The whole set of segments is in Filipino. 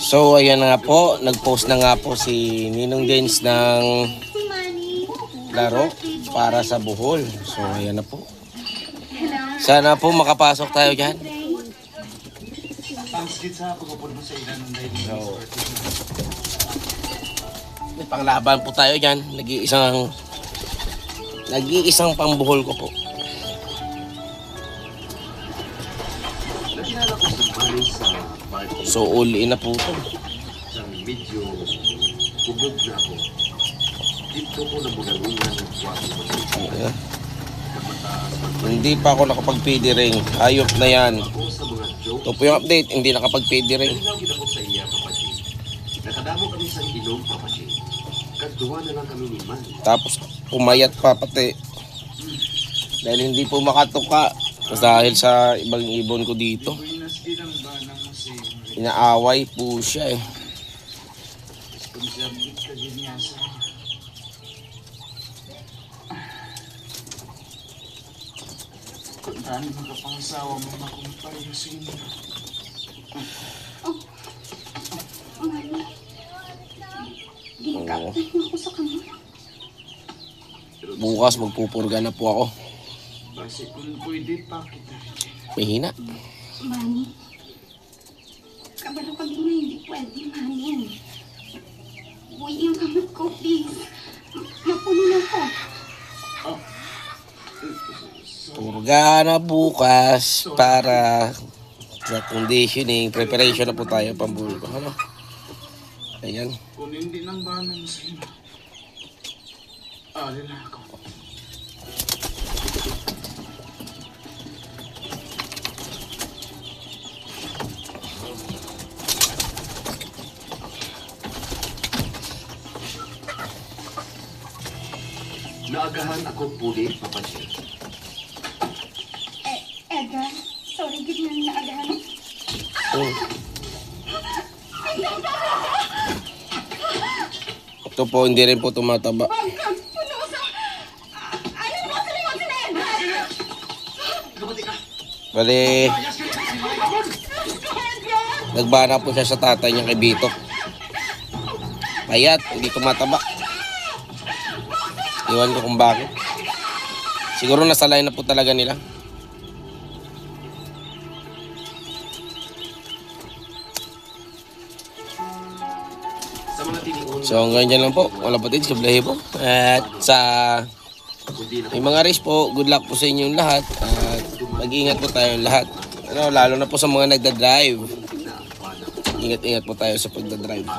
So ayan na nga po, nag-post na nga po si Ninong Dens ng laro para sa Bohol. So ayan na po. Sana po makapasok tayo dyan. So, may panglaban po tayo dyan. Nag-iisang pangbuhol ko po. So all in na po ito. Medyo pugod na ako. Dito ko na Ayan. Hindi pa ako nakapag-PD ring. Ayop na yan. Ito po yung update. Hindi nakapag-PD ring. Nakadamo kami sa ilog, Papachi. Kagduwa na lang kami ni Man. Tapos pumayat pa pati. Dahil hindi po makatuka. Dahil sa ibang ibon ko dito. Inaaway po siya eh. Kuntaan makapangasawa mo na kung paano sa inyo. Oo. Bukas magpupurga na po ako. Basi kung pwede pa kita. May hina. Manny, kabalo ka din na hindi pwede, Manny. Uy, yung kamot ko, please. Napuno na ko. Purga na bukas para sa conditioning. Preparation na po tayo pambulgo. Ano? Ayan. Kung hindi nang banan sa inyo. Alin na ako. Naagahan ako puli, Papachi. Edgar, sorry, gid na naagahan. Oh. Ito po, hindi rin po tumataba. Bali, nagbana po siya sa tatay niya kay Bito. Payat, hindi tumataba. Iwan ko kung bakit. Siguro nasa line na po talaga nila. So hanggang dyan lang po. Wala patid sa Blahibo. At sa may mga race po, good luck po sa inyong lahat. At mag-iingat po tayong lahat. Ano, lalo na po sa mga nagda-drive. Ingat-ingat po tayo sa pagda-drive.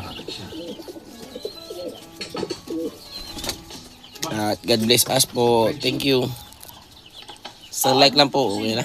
At God bless us po. Thank you. Sa like lang po. Okay na.